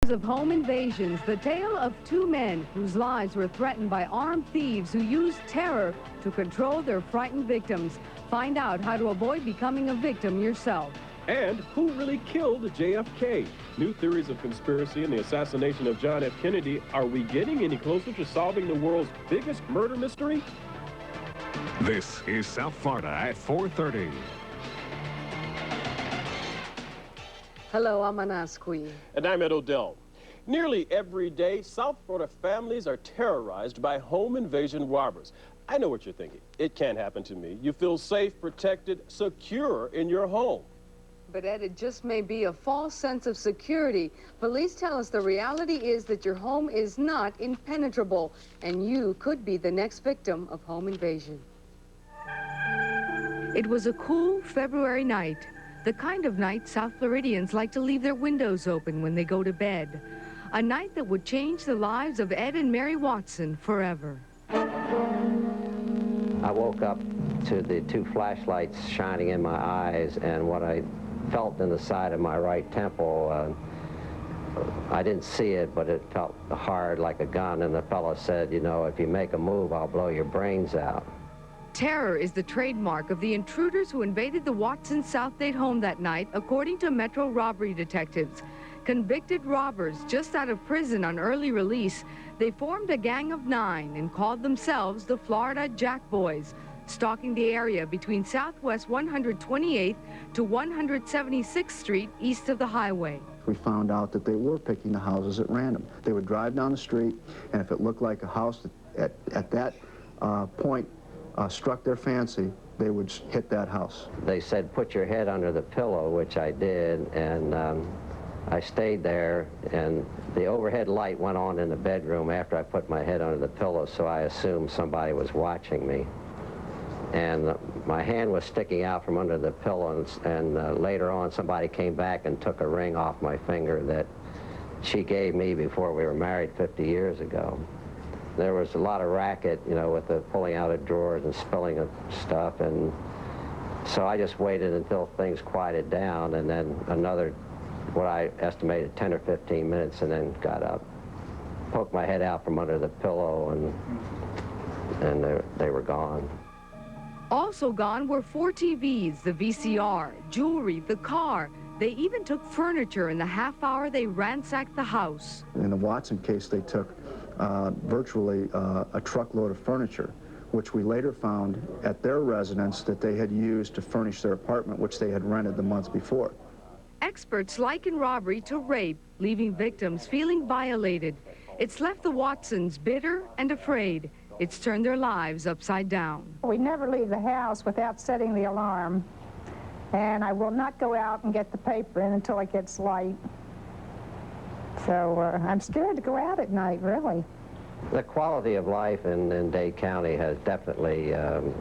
Hours of Home Invasions, the tale of two men whose lives were threatened by armed thieves who used terror to control their frightened victims. Find out how to avoid becoming a victim yourself. And who really killed JFK? New theories of conspiracy in the assassination of John F. Kennedy. Are we getting any closer to solving the world's biggest murder mystery? This is South Florida at 4:30. Hello, I'm Anasqui. And I'm Ed Odell. Nearly every day, South Florida families are terrorized by home invasion robbers. I know what you're thinking. It can't happen to me. You feel safe, protected, secure in your home. But Ed, it just may be a false sense of security. Police tell us the reality is that your home is not impenetrable, and you could be the next victim of home invasion. It was a cool February night, the kind of night South Floridians like to leave their windows open when they go to bed. A night that would change the lives of Ed and Mary Watson forever. I woke up to the two flashlights shining in my eyes, and what I felt in the side of my right temple, I didn't see it, but it felt hard like a gun, and the fellow said, you know, if you make a move, I'll blow your brains out. Terror is the trademark of the intruders who invaded the Watson Southdate home that night, according to Metro robbery detectives. Convicted robbers just out of prison on early release, they formed a gang of 9 and called themselves the Florida Jack Boys, stalking the area between Southwest 128th to 176th Street east of the highway. We found out that they were picking the houses at random. They would drive down the street, and if it looked like a house that at that point struck their fancy, they would hit that house. They said, put your head under the pillow, which I did, and I stayed there, and the overhead light went on in the bedroom after I put my head under the pillow, so I assumed somebody was watching me. And my hand was sticking out from under the pillow, and later on somebody came back and took a ring off my finger that she gave me before we were married 50 years ago. There was a lot of racket, you know, with the pulling out of drawers and spilling of stuff, and so I just waited until things quieted down, and then another, what I estimated 10 or 15 minutes, and then got up, poked my head out from under the pillow, and they were gone. Also gone were 4 TVs, the VCR, jewelry, the car. They even took furniture in the half hour they ransacked the house. In the Watson case, they took virtually a truckload of furniture, which we later found at their residence that they had used to furnish their apartment, which they had rented the months before. Experts liken robbery to rape, leaving victims feeling violated. It's left the Watsons bitter and afraid. It's turned their lives upside down. We never leave the house without setting the alarm, and I will not go out and get the paper in until it gets light. So I'm scared to go out at night, really. The quality of life in Dade County has definitely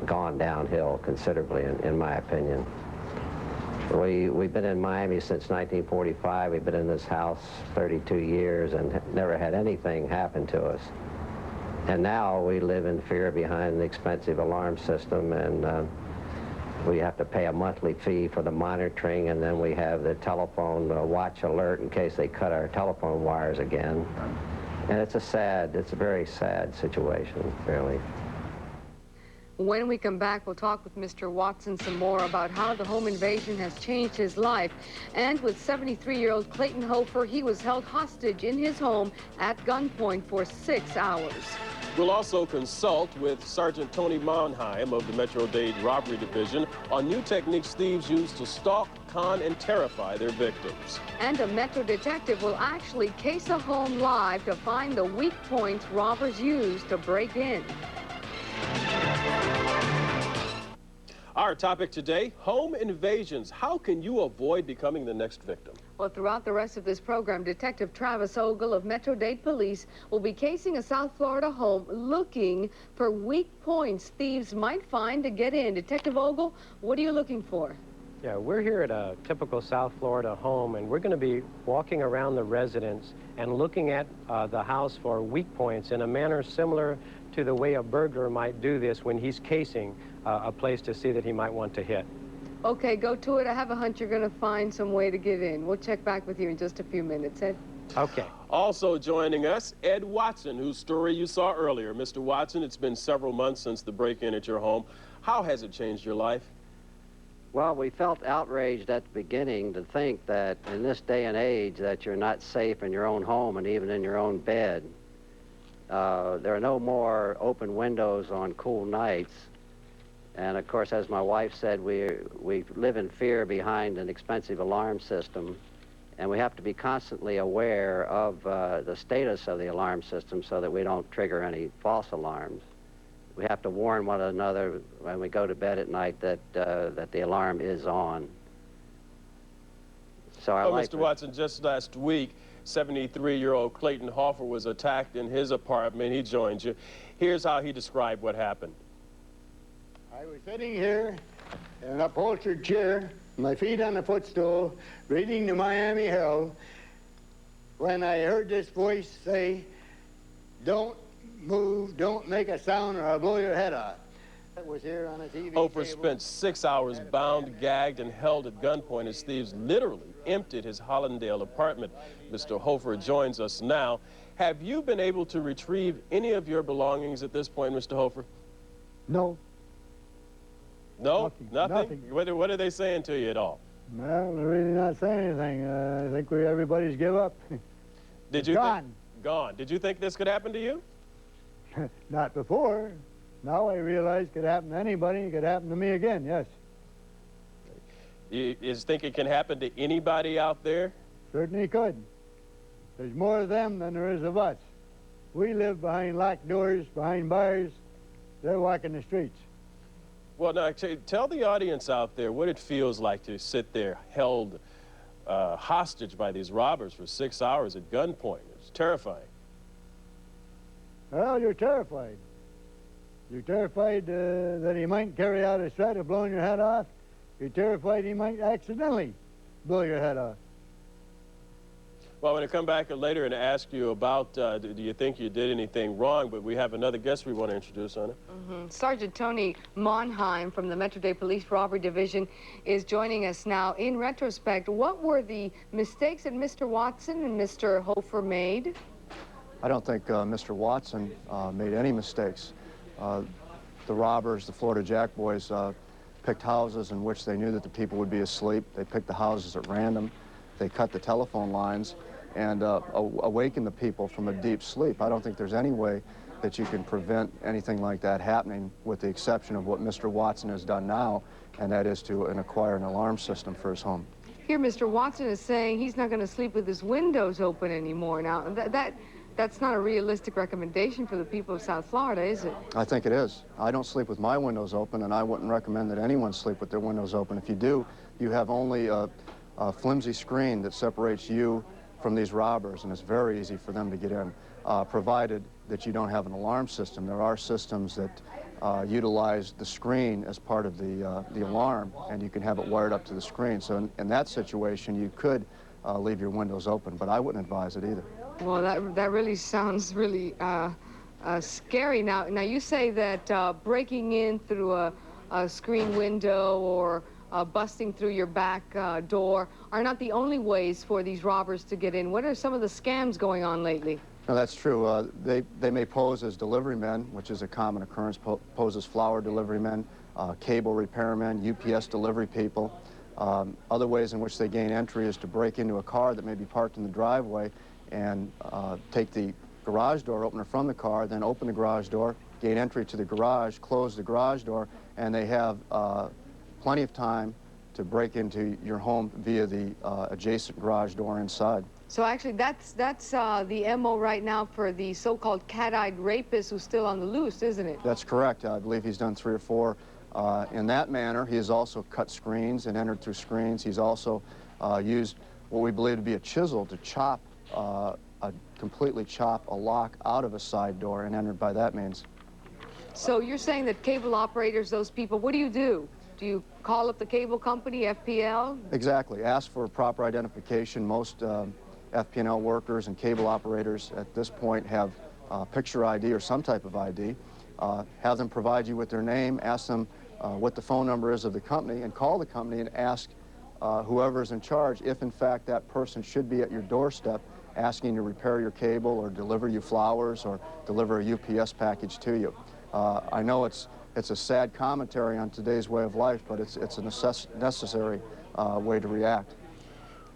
gone downhill considerably, in my opinion. We've been in Miami since 1945. We've been in this house 32 years and never had anything happen to us. And now we live in fear behind the expensive alarm system, and we have to pay a monthly fee for the monitoring, and then we have the telephone watch alert in case they cut our telephone wires again. And it's a very sad situation, really. When we come back, we'll talk with Mr. Watson some more about how the home invasion has changed his life. And with 73-year-old Clayton Hofer, he was held hostage in his home at gunpoint for 6 hours. We'll also consult with Sergeant Tony Monheim of the Metro-Dade Robbery Division on new techniques thieves use to stalk, con, and terrify their victims. And a Metro detective will actually case a home live to find the weak points robbers use to break in. Our topic today, home invasions. How can you avoid becoming the next victim? Well, throughout the rest of this program, Detective Travis Ogle of Metro-Dade Police will be casing a South Florida home looking for weak points thieves might find to get in. Detective Ogle, what are you looking for? Yeah, we're here at a typical South Florida home, and we're going to be walking around the residence and looking at the house for weak points in a manner similar to the way a burglar might do this when he's casing a place to see that he might want to hit. Okay, go to it. I have a hunch you're going to find some way to get in. We'll check back with you in just a few minutes, Ed. Okay. Also joining us, Ed Watson, whose story you saw earlier. Mr. Watson, it's been several months since the break-in at your home. How has it changed your life? Well, we felt outraged at the beginning to think that in this day and age that you're not safe in your own home and even in your own bed. There are no more open windows on cool nights. And of course, as my wife said, we live in fear behind an expensive alarm system. And we have to be constantly aware of the status of the alarm system so that we don't trigger any false alarms. We have to warn one another when we go to bed at night that the alarm is on. So Mr. Watson, just last week, 73-year-old Clayton Hoffer was attacked in his apartment. He joined you. Here's how he described what happened. I was sitting here in an upholstered chair, my feet on a footstool, reading the Miami Herald, when I heard this voice say, "Don't move, don't make a sound, or I'll blow your head off." That was here on a TV Hoffer table. spent 6 hours bound, gagged, and held at gunpoint as thieves literally emptied his Hollandale apartment. Mr. Hoffer joins us now. Have you been able to retrieve any of your belongings at this point, Mr. Hoffer? No. No? Nothing. What are they saying to you at all? Well, they're really not saying anything. I think everybody's give up. Did you Gone. Gone. Did you think this could happen to you? Not before. Now I realize it could happen to anybody. It could happen to me again, yes. You think it can happen to anybody out there? Certainly could. There's more of them than there is of us. We live behind locked doors, behind bars. They're walking the streets. Well, now, tell the audience out there what it feels like to sit there held hostage by these robbers for 6 hours at gunpoint. It's terrifying. Well, you're terrified. You're terrified that he might carry out a threat of blowing your head off. You're terrified he might accidentally blow your head off. Well, I'm going to come back later and ask you about, do you think you did anything wrong? But we have another guest we want to introduce, Anna. Sergeant Tony Monheim from the Metro Dade Police Robbery Division is joining us now. In retrospect, what were the mistakes that Mr. Watson and Mr. Hoffer made? I don't think Mr. Watson made any mistakes. The robbers, the Florida Jack boys, picked houses in which they knew that the people would be asleep. They picked the houses at random. They cut the telephone lines and awakened the people from a deep sleep. I don't think there's any way that you can prevent anything like that happening, with the exception of what Mr. Watson has done now, and that is to acquire an alarm system for his home. Here, Mr. Watson is saying he's not going to sleep with his windows open anymore. Now, that's not a realistic recommendation for the people of South Florida, is it? I think it is. I don't sleep with my windows open, and I wouldn't recommend that anyone sleep with their windows open. If you do, you have only a flimsy screen that separates you from these robbers, and it's very easy for them to get in, provided that you don't have an alarm system. There are systems that utilize the screen as part of the alarm, and you can have it wired up to the screen. So in that situation, you could leave your windows open, but I wouldn't advise it either. Well, that really sounds really scary. Now you say that breaking in through a screen window or busting through your back door are not the only ways for these robbers to get in. What are some of the scams going on lately? No, that's true. They may pose as delivery men, which is a common occurrence, pose as flower delivery men, cable repairmen, UPS delivery people. Other ways in which they gain entry is to break into a car that may be parked in the driveway and take the garage door opener from the car, then open the garage door, gain entry to the garage, close the garage door, and they have plenty of time to break into your home via the adjacent garage door inside. So actually, that's the MO right now for the so-called cat-eyed rapist who's still on the loose, isn't it? That's correct. I believe he's done 3 or 4 in that manner. He has also cut screens and entered through screens. He's also used what we believe to be a chisel to chop, completely chop a lock out of a side door and entered by that means. So you're saying that cable operators, those people, what do you do? Do you call up the cable company, FPL? Exactly. Ask for proper identification. Most FP&L workers and cable operators at this point have picture ID or some type of ID. Have them provide you with their name, ask them what the phone number is of the company, and call the company and ask whoever's in charge if in fact that person should be at your doorstep asking to repair your cable or deliver you flowers or deliver a UPS package to you. I know it's a sad commentary on today's way of life, but it's a necessary way to react.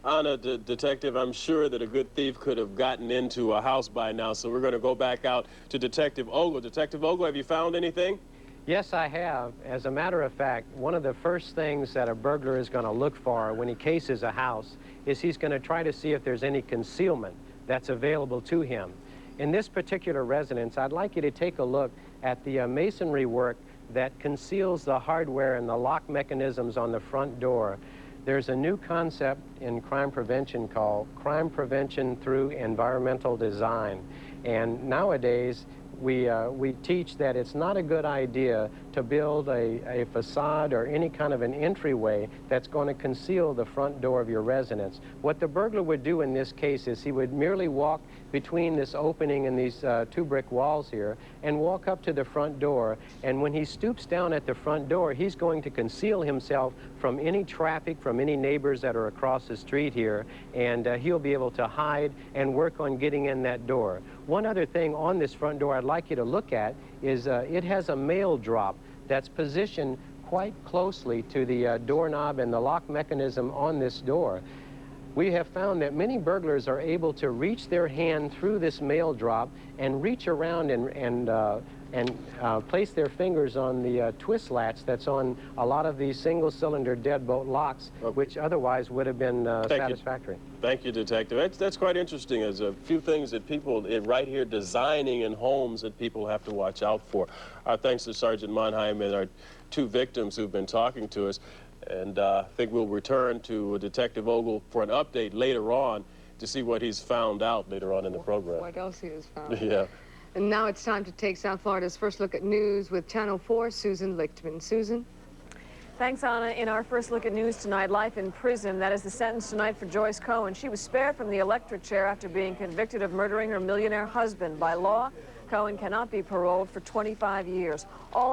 Anna, Detective, I'm sure that a good thief could have gotten into a house by now, so we're going to go back out to Detective Ogle. Detective Ogle, have you found anything? Yes, I have. As a matter of fact, one of the first things that a burglar is going to look for when he cases a house is he's going to try to see if there's any concealment that's available to him. In this particular residence, I'd like you to take a look at the masonry work that conceals the hardware and the lock mechanisms on the front door. There's a new concept in crime prevention called crime prevention through environmental design. And nowadays, we teach that it's not a good idea to build a facade or any kind of an entryway that's going to conceal the front door of your residence. What the burglar would do in this case is he would merely walk between this opening and these two brick walls here and walk up to the front door, and when he stoops down at the front door, he's going to conceal himself from any traffic, from any neighbors that are across the street here, and he'll be able to hide and work on getting in that door. One other thing on this front door I'd like you to look at is it has a mail drop that's positioned quite closely to the doorknob and the lock mechanism on this door. We have found that many burglars are able to reach their hand through this mail drop and reach around and place their fingers on the twist latch that's on a lot of these single-cylinder deadbolt locks, which otherwise would have been satisfactory. Thank you, Detective. That's quite interesting. There's a few things that people right here designing in homes that people have to watch out for. Our thanks to Sergeant Monheim and our two victims who've been talking to us. And I think we'll return to Detective Ogle for an update later on to see what he's found out later on in the program. What else he has found. Yeah. And now it's time to take South Florida's first look at news with Channel 4's Susan Lichtman. Susan? Thanks, Anna. In our first look at news tonight, life in prison. That is the sentence tonight for Joyce Cohen. She was spared from the electric chair after being convicted of murdering her millionaire husband. By law, Cohen cannot be paroled for 25 years. All